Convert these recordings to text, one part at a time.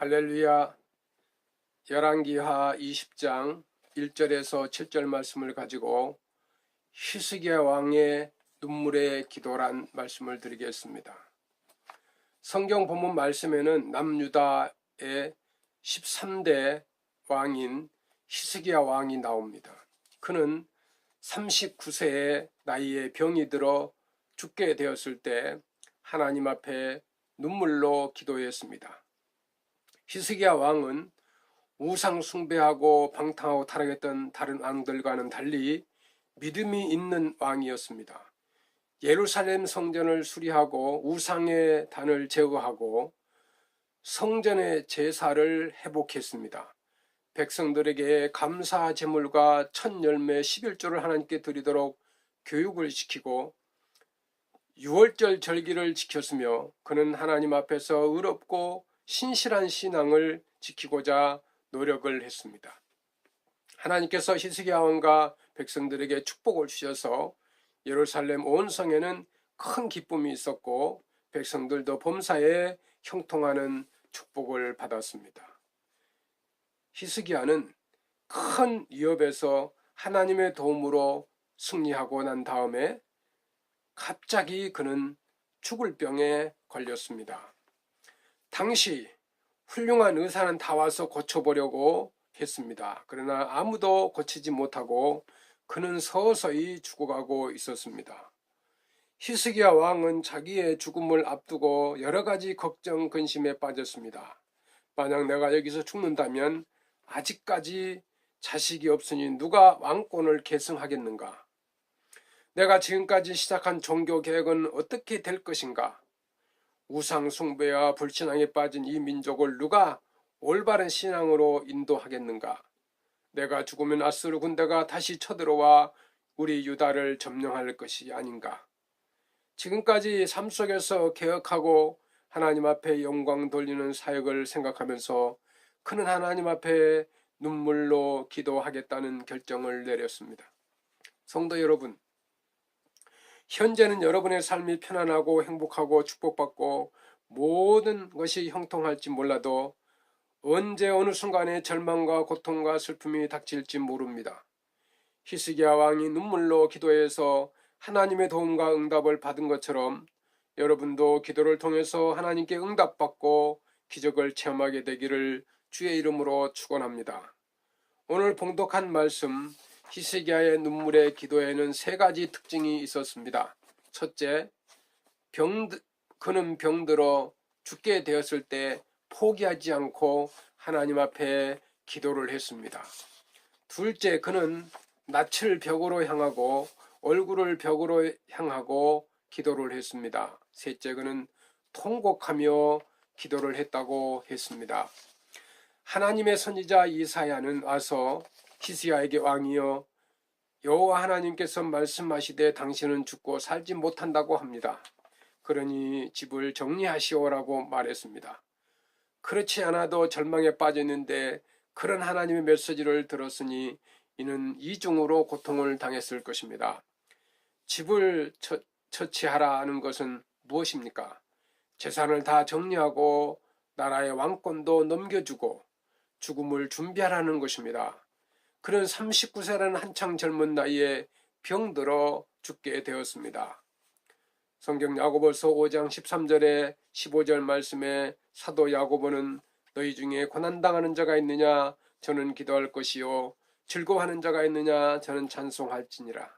할렐루야. 열왕기하 20장 1절에서 7절 말씀을 가지고 히스기야 왕의 눈물의 기도란 말씀을 드리겠습니다. 성경 본문 말씀에는 남유다의 13대 왕인 히스기야 왕이 나옵니다. 그는 39세의 나이에 병이 들어 죽게 되었을 때 하나님 앞에 눈물로 기도했습니다. 히스기야 왕은 우상 숭배하고 방탕하고 타락했던 다른 왕들과는 달리 믿음이 있는 왕이었습니다. 예루살렘 성전을 수리하고 우상의 단을 제거하고 성전의 제사를 회복했습니다. 백성들에게 감사 제물과 첫 열매 11조를 하나님께 드리도록 교육을 시키고 유월절 절기를 지켰으며 그는 하나님 앞에서 의롭고 신실한 신앙을 지키고자 노력을 했습니다. 하나님께서 히스기야 왕과 백성들에게 축복을 주셔서 예루살렘 온 성에는 큰 기쁨이 있었고 백성들도 범사에 형통하는 축복을 받았습니다. 히스기야는 큰 위협에서 하나님의 도움으로 승리하고 난 다음에 갑자기 그는 죽을 병에 걸렸습니다. 당시 훌륭한 의사는 다 와서 고쳐보려고 했습니다. 그러나 아무도 고치지 못하고 그는 서서히 죽어가고 있었습니다. 히스기야 왕은 자기의 죽음을 앞두고 여러 가지 걱정 근심에 빠졌습니다. 만약 내가 여기서 죽는다면 아직까지 자식이 없으니 누가 왕권을 계승하겠는가? 내가 지금까지 시작한 종교 개혁은 어떻게 될 것인가? 우상 숭배와 불신앙에 빠진 이 민족을 누가 올바른 신앙으로 인도하겠는가? 내가 죽으면 아수르 군대가 다시 쳐들어와 우리 유다를 점령할 것이 아닌가? 지금까지 삶 속에서 개혁하고 하나님 앞에 영광 돌리는 사역을 생각하면서 그는 하나님 앞에 눈물로 기도하겠다는 결정을 내렸습니다. 성도 여러분, 현재는 여러분의 삶이 편안하고 행복하고 축복받고 모든 것이 형통할지 몰라도 언제 어느 순간에 절망과 고통과 슬픔이 닥칠지 모릅니다. 히스기야 왕이 눈물로 기도해서 하나님의 도움과 응답을 받은 것처럼 여러분도 기도를 통해서 하나님께 응답받고 기적을 체험하게 되기를 주의 이름으로 축원합니다. 오늘 봉독한 말씀 히스기야의 눈물의 기도에는 세 가지 특징이 있었습니다. 첫째, 그는 병들어 죽게 되었을 때 포기하지 않고 하나님 앞에 기도를 했습니다. 둘째, 그는 낯을 벽으로 향하고 얼굴을 벽으로 향하고 기도를 했습니다. 셋째, 그는 통곡하며 기도를 했다고 했습니다. 하나님의 선지자 이사야는 와서 히스기야에게 왕이여 여호와 하나님께서 말씀하시되 당신은 죽고 살지 못한다고 합니다. 그러니 집을 정리하시오라고 말했습니다. 그렇지 않아도 절망에 빠졌는데 그런 하나님의 메시지를 들었으니 이는 이중으로 고통을 당했을 것입니다. 집을 처치하라 하는 것은 무엇입니까? 재산을 다 정리하고 나라의 왕권도 넘겨주고 죽음을 준비하라는 것입니다. 그는 39세라는 한창 젊은 나이에 병들어 죽게 되었습니다. 성경 야고보서 5장 13절에 15절 말씀에 사도 야고보는 너희 중에 고난당하는 자가 있느냐 저는 기도할 것이요 즐거워하는 자가 있느냐 저는 찬송할지니라.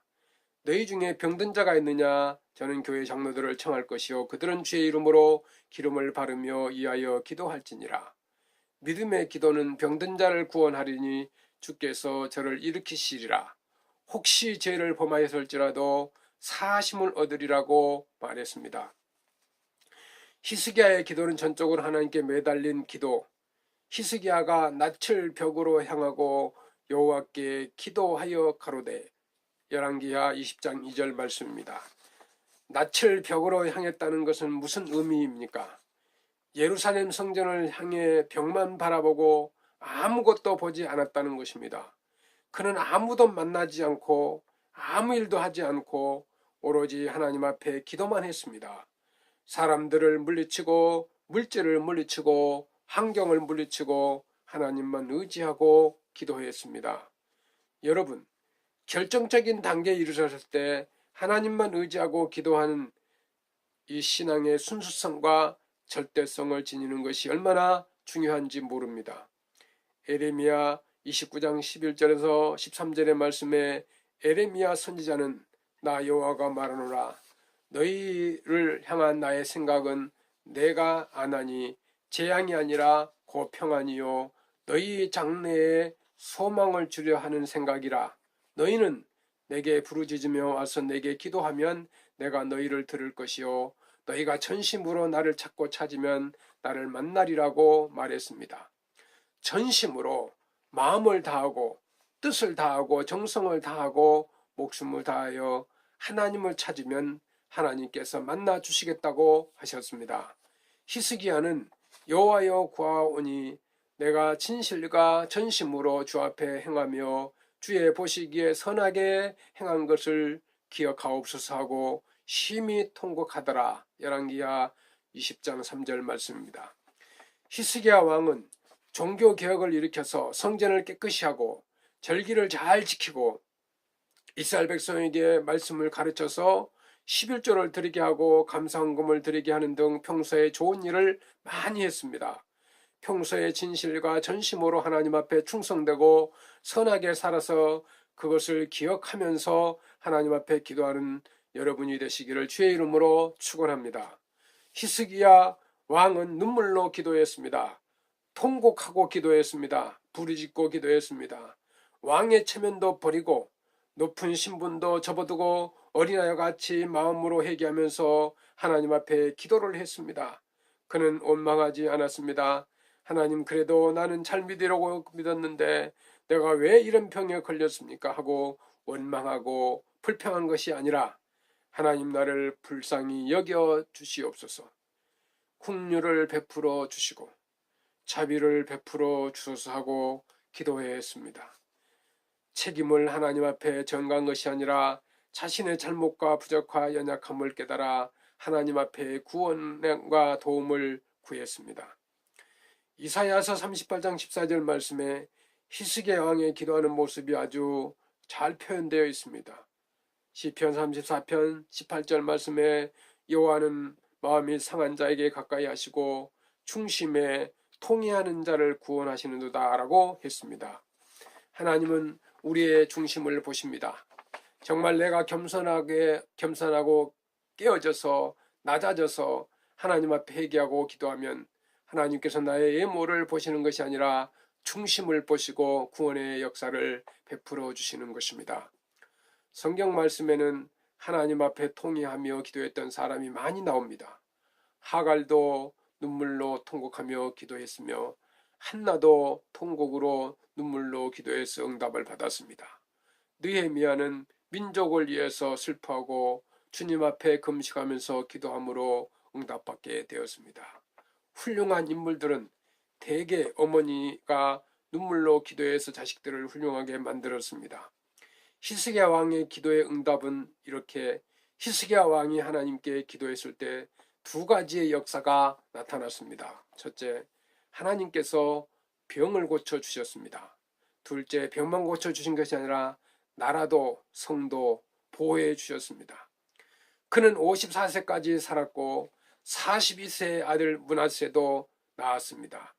너희 중에 병든 자가 있느냐 저는 교회 장로들을 청할 것이요 그들은 주의 이름으로 기름을 바르며 이하여 기도할지니라. 믿음의 기도는 병든 자를 구원하리니 주께서 저를 일으키시리라. 혹시 죄를 범하였을지라도 사심을 얻으리라고 말했습니다. 히스기야의 기도는 전적으로 하나님께 매달린 기도. 히스기야가 낯을 벽으로 향하고 여호와께 기도하여 가로되. 열왕기하 20장 2절 말씀입니다. 낯을 벽으로 향했다는 것은 무슨 의미입니까? 예루살렘 성전을 향해 벽만 바라보고 아무것도 보지 않았다는 것입니다. 그는 아무도 만나지 않고 아무 일도 하지 않고 오로지 하나님 앞에 기도만 했습니다. 사람들을 물리치고 물질을 물리치고 환경을 물리치고 하나님만 의지하고 기도했습니다. 여러분, 결정적인 단계에 이르렀을 때 하나님만 의지하고 기도하는 이 신앙의 순수성과 절대성을 지니는 것이 얼마나 중요한지 모릅니다. 에레미야 29장 11절에서 13절의 말씀에 에레미야 선지자는 나 여호와가 말하노라 너희를 향한 나의 생각은 내가 아나니 재앙이 아니라 곧 평안이요 너희 장래에 소망을 주려 하는 생각이라. 너희는 내게 부르짖으며 와서 내게 기도하면 내가 너희를 들을 것이요 너희가 전심으로 나를 찾고 찾으면 나를 만나리라고 말했습니다. 전심으로 마음을 다하고 뜻을 다하고 정성을 다하고 목숨을 다하여 하나님을 찾으면 하나님께서 만나 주시겠다고 하셨습니다. 히스기야는 여호와여 구하오니 내가 진실과 전심으로 주 앞에 행하며 주의 보시기에 선하게 행한 것을 기억하옵소서 하고 심히 통곡하더라. 열왕기하 20장 3절 말씀입니다. 히스기야 왕은 종교개혁을 일으켜서 성전을 깨끗이 하고 절기를 잘 지키고 이스라엘 백성에게 말씀을 가르쳐서 11조를 드리게 하고 감사헌금을 드리게 하는 등 평소에 좋은 일을 많이 했습니다. 평소에 진실과 전심으로 하나님 앞에 충성되고 선하게 살아서 그것을 기억하면서 하나님 앞에 기도하는 여러분이 되시기를 주의 이름으로 축원합니다. 히스기야 왕은 눈물로 기도했습니다. 통곡하고 기도했습니다. 부르짖고 기도했습니다. 왕의 체면도 버리고 높은 신분도 접어두고 어린아이와 같이 마음으로 회개하면서 하나님 앞에 기도를 했습니다. 그는 원망하지 않았습니다. 하나님 그래도 나는 잘 믿으려고 믿었는데 내가 왜 이런 병에 걸렸습니까? 하고 원망하고 불평한 것이 아니라 하나님 나를 불쌍히 여겨 주시옵소서. 긍휼을 베풀어 주시고 자비를 베풀어 주소서 하고 기도했습니다. 책임을 하나님 앞에 전가한 것이 아니라 자신의 잘못과 부족과 연약함을 깨달아 하나님 앞에 구원과 도움을 구했습니다. 이사야서 38장 14절 말씀에 히스기야 왕의 기도하는 모습이 아주 잘 표현되어 있습니다. 시편 34편 18절 말씀에 여호와는 마음이 상한 자에게 가까이 하시고 중심에 통회하는 자를 구원하시는도다 라고 했습니다. 하나님은 우리의 중심을 보십니다. 정말 내가 겸손하고 깨어져서 낮아져서 하나님 앞에 회개하고 기도하면 하나님께서 나의 외모를 보시는 것이 아니라 중심을 보시고 구원의 역사를 베풀어 주시는 것입니다. 성경 말씀에는 하나님 앞에 통회하며 기도했던 사람이 많이 나옵니다. 하갈도 눈물로 통곡하며 기도했으며 한나도 통곡으로 눈물로 기도해서 응답을 받았습니다. 느헤미야는 민족을 위해서 슬퍼하고 주님 앞에 금식하면서 기도함으로 응답받게 되었습니다. 훌륭한 인물들은 대개 어머니가 눈물로 기도해서 자식들을 훌륭하게 만들었습니다. 히스기야 왕의 기도의 응답은 이렇게 히스기야 왕이 하나님께 기도했을 때 두 가지의 역사가 나타났습니다. 첫째, 하나님께서 병을 고쳐주셨습니다. 둘째, 병만 고쳐주신 것이 아니라 나라도 성도 보호해 주셨습니다. 그는 54세까지 살았고 42세의 아들 므낫세도 낳았습니다.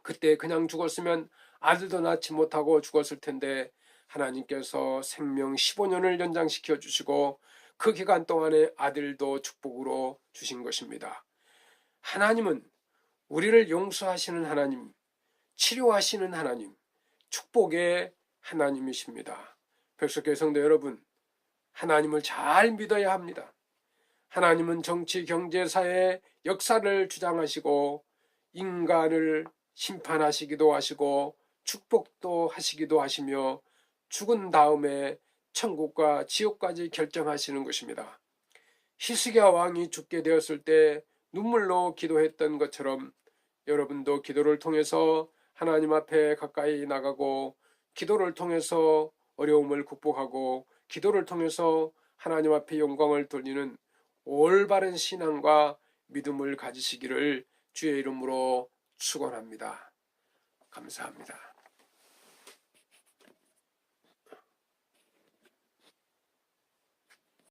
그때 그냥 죽었으면 아들도 낳지 못하고 죽었을 텐데 하나님께서 생명 15년을 연장시켜 주시고 그 기간 동안에 아들도 축복으로 주신 것입니다. 하나님은 우리를 용서하시는 하나님, 치료하시는 하나님, 축복의 하나님이십니다. 백석교회 성도 여러분, 하나님을 잘 믿어야 합니다. 하나님은 정치, 경제, 사회 역사를 주장하시고 인간을 심판하시기도 하시고 축복도 하시기도 하시며 죽은 다음에 천국과 지옥까지 결정하시는 것입니다. 히스기야 왕이 죽게 되었을 때 눈물로 기도했던 것처럼 여러분도 기도를 통해서 하나님 앞에 가까이 나가고 기도를 통해서 어려움을 극복하고 기도를 통해서 하나님 앞에 영광을 돌리는 올바른 신앙과 믿음을 가지시기를 주의 이름으로 축원합니다. 감사합니다.